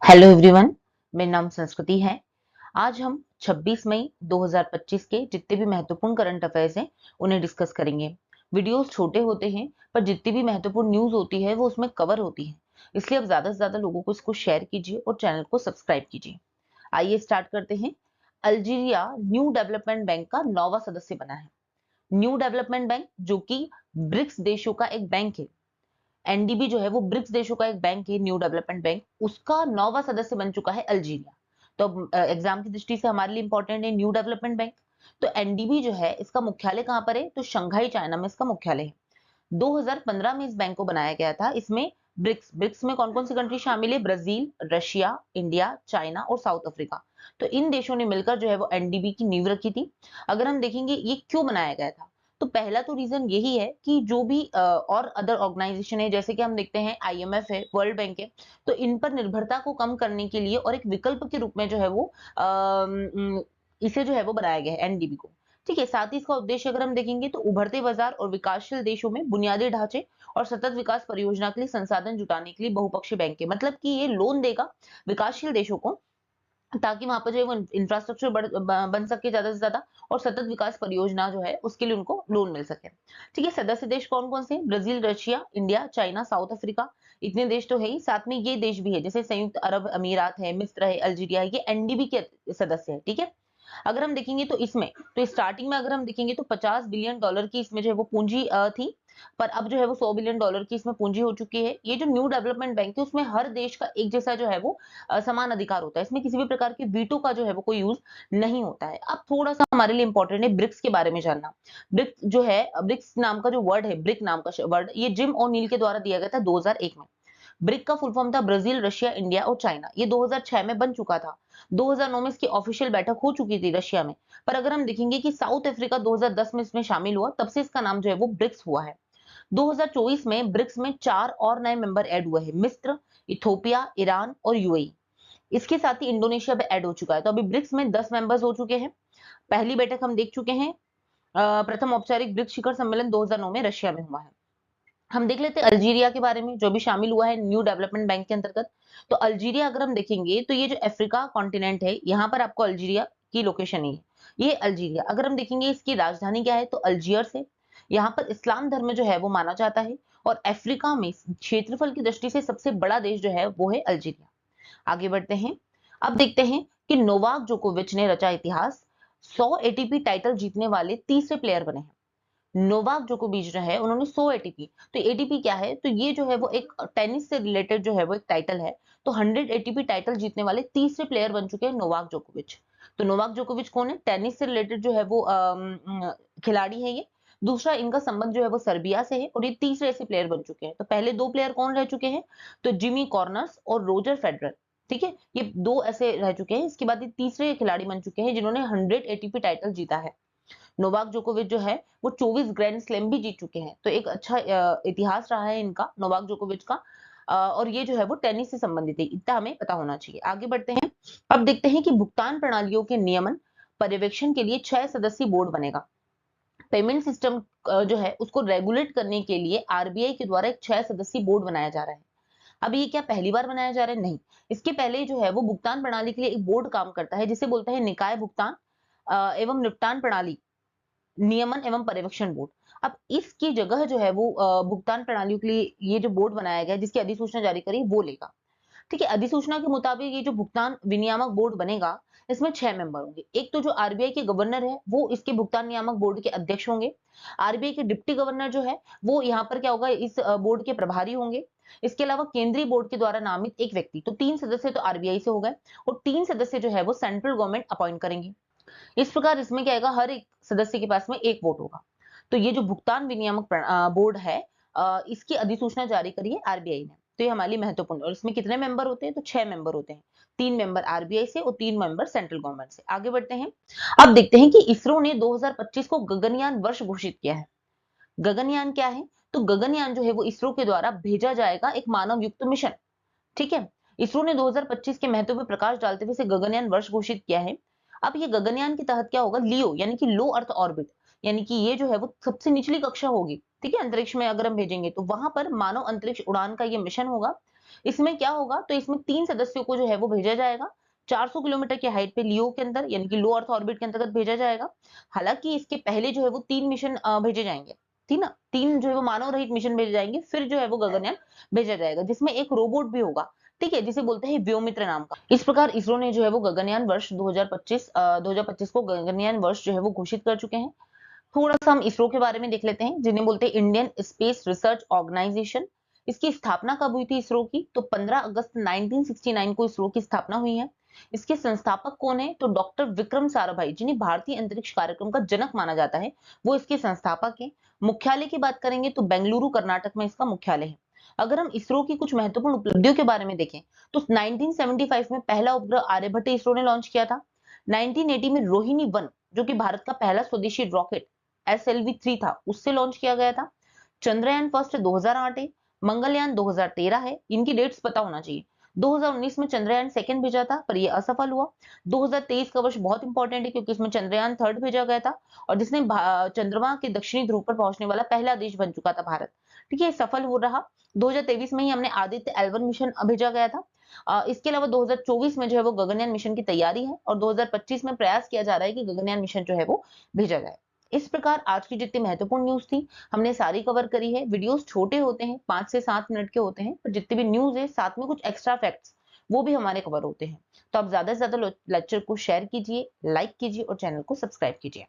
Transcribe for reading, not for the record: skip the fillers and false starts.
Hello everyone, मेरा नाम संस्कृति है। आज हम 26 मई 2025 के जितने भी महत्वपूर्ण करंट अफेयर्स हैं उन्हें डिस्कस करेंगे। वीडियोस छोटे होते हैं पर जितनी भी महत्वपूर्ण न्यूज़ होती है वो उसमें कवर होती है, इसलिए आप ज़्यादा से ज़्यादा लोगों को इसको शेयर कीजिए और चैनल को सब्सक्राइब कीजिए। आइए स्टार्ट करते हैं। अल्जीरिया न्यू डेवलपमेंट बैंक का 9वां सदस्य बना है। न्यू डेवलपमेंट बैंक जो कि ब्रिक्स देशों का एक बैंक है। एनडीबी जो है वो ब्रिक्स देशों का एक बैंक है, न्यू डेवलपमेंट बैंक, उसका 9वां सदस्य बन चुका है अल्जीरिया। तो एग्जाम की दृष्टि से हमारे लिए इंपॉर्टेंट है न्यू डेवलपमेंट बैंक। तो एनडीबी जो है इसका मुख्यालय कहाँ पर है? तो शंघाई चाइना में इसका मुख्यालय है। 2015 में इस बैंक को बनाया गया था। इसमें ब्रिक्स में कौन कौन सी कंट्री शामिल है? ब्राजील, रशिया, इंडिया, चाइना और साउथ अफ्रीका। तो इन देशों ने मिलकर जो है वो एनडीबी की नींव रखी थी। अगर हम देखेंगे ये क्यों बनाया गया था, तो पहला तो रीजन यही है कि जो भी और अदर ऑर्गेनाइजेशन है, जैसे कि हम देखते हैं आईएमएफ है, वर्ल्ड बैंक है, तो इन पर निर्भरता को कम करने के लिए और एक विकल्प के रूप में जो है वो इसे जो है वो बनाया गया है एनडीबी को। ठीक है, साथ ही इसका उद्देश्य अगर हम देखेंगे तो उभरते बाजार और विकासशील देशों में बुनियादी ढांचे और सतत विकास परियोजना के लिए संसाधन जुटाने के लिए बहुपक्षीय बैंक है। मतलब कि ये लोन देगा विकासशील देशों को, ताकि वहां पर जो है वो इंफ्रास्ट्रक्चर बन सके ज्यादा से ज्यादा, और सतत विकास परियोजना जो है उसके लिए उनको लोन मिल सके। ठीक है, सदस्य देश कौन कौन से हैं? Brazil, Russia, India, China, south Africa. इतने देश तो है ही, साथ में ये देश भी है जैसे संयुक्त अरब अमीरात है, मिस्र है, अल्जीरिया है, ये एनडीबी के सदस्य है। ठीक है, अगर हम देखेंगे तो इसमें तो स्टार्टिंग में अगर हम देखेंगे तो 50 बिलियन डॉलर की इसमें जो है वो पूंजी थी, पर अब जो है वो 100 बिलियन डॉलर की इसमें पूंजी हो चुकी है। ये जो न्यू डेवलपमेंट बैंक है उसमें हर देश का एक जैसा जो है वो समान अधिकार होता है। इसमें किसी भी प्रकार के वीटो का जो है वो कोई यूज नहीं होता है। अब थोड़ा सा हमारे लिए इंपॉर्टेंट है ब्रिक्स के बारे में जानना। ब्रिक्स जो है, ब्रिक्स नाम का जो वर्ड है, ब्रिक नाम का वर्ड, ये जिम और नील के द्वारा दिया गया था 2001 में। ब्रिक का फुल फॉर्म था ब्राजील, रशिया, इंडिया और चाइना। ये 2006 में बन चुका था। 2009 में इसकी ऑफिशियल बैठक हो चुकी थी रशिया में। पर अगर हम देखेंगे कि साउथ अफ्रीका 2010 में इसमें शामिल हुआ, तब से इसका नाम जो है वो ब्रिक्स हुआ है। 2024 में ब्रिक्स में 4 और नए मेंबर ऐड हुए हैं, मिस्र, इथोपिया, ईरान और यूएई। इसके साथ ही इंडोनेशिया भी ऐड हो चुका है। तो अभी ब्रिक्स में 10 मेंबर्स हो चुके हैं। पहली बैठक हम देख चुके हैं। प्रथम औपचारिक ब्रिक्स शिखर सम्मेलन 2009 में रशिया में हुआ है। हम देख लेते हैं अल्जीरिया के बारे में, जो भी शामिल हुआ है न्यू डेवलपमेंट बैंक के अंतर्गत। तो अल्जीरिया अगर हम देखेंगे तो ये जो अफ्रीका कॉन्टिनेंट है, यहाँ पर आपको अल्जीरिया की लोकेशन है। ये अल्जीरिया अगर हम देखेंगे, इसकी राजधानी क्या है? तो अल्जियर्स है। यहाँ पर इस्लाम धर्म जो है वो माना जाता है। और अफ्रीका में क्षेत्रफल की दृष्टि से सबसे बड़ा देश जो है वो है अल्जीरिया। आगे बढ़ते हैं। अब देखते हैं कि नोवाक जोकोविच ने रचा इतिहास। 100 एटीपी टाइटल जीतने वाले तीसरे प्लेयर बने हैं। नोवाक जोकोविच जो है उन्होंने 100 एटीपी, तो एटीपी क्या है? तो ये जो है वो एक टेनिस से रिलेटेड जो है वो एक टाइटल है। तो 100 एटीपी टाइटल जीतने वाले तीसरे प्लेयर बन चुके हैं नोवाक जोकोविच। तो नोवाक जोकोविच कौन है? टेनिस से रिलेटेड जो है वो खिलाड़ी है ये। दूसरा, इनका संबंध जो है वो सर्बिया से है, और ये तीसरे ऐसे प्लेयर बन चुके हैं। तो पहले दो प्लेयर कौन रह चुके हैं? तो जिमी कॉर्नर्स और रोजर फेडरर। ठीक है, ये दो ऐसे रह चुके हैं। इसके बाद ये तीसरे खिलाड़ी बन चुके हैं जिन्होंने 100 एटीपी टाइटल जीता है। नोवाक जोकोविच जो है वो 24 ग्रैंड स्लैम भी जीत चुके हैं। तो एक अच्छा इतिहास रहा है इनका, नोवाक जोकोविच का। और ये जो है वो टेनिस से संबंधित है, इतना हमें पता होना चाहिए। आगे बढ़ते हैं। अब देखते हैं कि भुगतान प्रणालियों के नियमन पर्यवेक्षण के लिए 6 सदस्यीय बोर्ड बनेगा। पेमेंट सिस्टम जो है उसको रेगुलेट करने के लिए आरबीआई के द्वारा एक 6 सदस्यीय बोर्ड बनाया जा रहा है। अब ये क्या पहली बार बनाया जा रहा है? नहीं, इसके पहले जो है वो भुगतान प्रणाली के लिए एक बोर्ड काम करता है, जिसे बोलते हैं निकाय भुगतान एवं निपटान प्रणाली नियमन एवं पर्यवेक्षण बोर्ड। अब इसकी जगह जो है वो भुगतान प्रणालियों के लिए ये जो बोर्ड बनाया गया है, जिसकी अधिसूचना जारी करी, वो लेगा। ठीक है, अधिसूचना के मुताबिक ये जो भुगतान विनियामक बोर्ड बनेगा, इसमें 6 मेंबर होंगे। एक तो जो आरबीआई के गवर्नर है वो इसके भुगतान नियामक बोर्ड के अध्यक्ष होंगे। आरबीआई के डिप्टी गवर्नर जो है वो यहाँ पर क्या होगा, इस बोर्ड के प्रभारी होंगे। इसके अलावा केंद्रीय बोर्ड के द्वारा नामित एक व्यक्ति, तो 3 सदस्य तो आरबीआई से हो गए, और 3 सदस्य जो है वो सेंट्रल गवर्नमेंट अपॉइंट करेंगे। इस प्रकार इसमें क्या आएगा, हर एक सदस्य के पास में एक वोट होगा। तो ये जो भुगतान विनियामक बोर्ड है, इसकी अधिसूचना जारी करी है आरबीआई ने। तो ये हमारे लिए महत्वपूर्ण है। और इसमें कितने मेंबर होते हैं? तो 6 मेंबर होते हैं। 3 मेंबर आरबीआई से और 3 मेंबर सेंट्रल गवर्नमेंट से। आगे बढ़ते हैं। अब देखते हैं कि इसरो ने 2025 को गगनयान वर्ष घोषित किया है। गगनयान क्या है? तो गगनयान जो है वो इसरो के द्वारा भेजा जाएगा एक मानव युक्त मिशन। ठीक है, इसरो ने 2025 के महत्व पर प्रकाश डालते हुए इसे गगनयान वर्ष घोषित किया है। अब ये गगनयान के तहत क्या होगा, लियो यानी कि लो अर्थ ऑर्बिट, यानी कि ये जो है वो सबसे निचली कक्षा होगी। ठीक है, अंतरिक्ष में अगर हम भेजेंगे तो वहां पर मानव अंतरिक्ष उड़ान का ये मिशन होगा। इसमें क्या होगा, तो इसमें 3 सदस्यों को जो है वो भेजा जाएगा 400 किलोमीटर की हाइट पे लियो के अंदर, यानी कि लो अर्थ ऑर्बिट के अंतर्गत भेजा जाएगा। हालांकि इसके पहले जो है वो 3 मिशन भेजे जाएंगे, ठीक ना, 3 जो है वो मानव रहित मिशन भेजे जाएंगे, फिर जो है वो गगनयान भेजा जाएगा, जिसमें एक रोबोट भी होगा, ठीक है, जिसे बोलते हैं व्योमित्र नाम का। इस प्रकार इसरो ने जो है वो गगनयान वर्ष 2025 को गगनयान वर्ष जो है वो घोषित कर चुके हैं। थोड़ा सा हम इसरो के बारे में देख लेते हैं, जिन्हें बोलते हैं इंडियन स्पेस रिसर्च ऑर्गेनाइजेशन। इसकी स्थापना कब हुई थी इसरो की, तो 15 अगस्त 1969 को इसरो की स्थापना हुई है। इसके संस्थापक कौन है, तो डॉक्टर विक्रम साराभाई, जिन्हें भारतीय अंतरिक्ष कार्यक्रम का जनक माना जाता है, वो इसके संस्थापक हैं। मुख्यालय की बात करेंगे तो बेंगलुरु कर्नाटक में इसका मुख्यालय है। अगर हम इसरो की कुछ महत्वपूर्ण उपलब्धियों के बारे में देखें तो 1975 में पहला उपग्रह आर्यभट्ट इसरो ने लॉन्च किया था। 1980 में रोहिणी 1, जो कि भारत का पहला स्वदेशी रॉकेट SLV-3 था, उससे लॉन्च किया गया था। चंद्रयान फर्स्ट 2008 है। मंगलयान 2013 है, इनकी डेट्स पता होना चाहिए। 2019 में चंद्रयान सेकंड भेजा था, पर यह असफल हुआ। 2023 का वर्ष बहुत इंपॉर्टेंट है, क्योंकि इसमें चंद्रयान थर्ड भेजा गया था, और जिसने चंद्रमा के दक्षिणी ध्रुव पर पहुंचने वाला पहला देश बन चुका था भारत। ठीक है, सफल हो रहा। 2023 में ही हमने आदित्य L1 मिशन भेजा गया था। इसके अलावा 2024 में जो है वो गगनयान मिशन की तैयारी है, और 2025 में प्रयास किया जा रहा है कि गगनयान मिशन जो है वो भेजा जाए। इस प्रकार आज की जितनी महत्वपूर्ण न्यूज थी हमने सारी कवर करी है। वीडियोस छोटे होते हैं, 5 से 7 मिनट के होते हैं, पर जितने भी न्यूज है साथ में कुछ एक्स्ट्रा फैक्ट्स वो भी हमारे कवर होते हैं। तो आप ज्यादा से ज्यादा लेक्चर को शेयर कीजिए, लाइक कीजिए और चैनल को सब्सक्राइब कीजिए।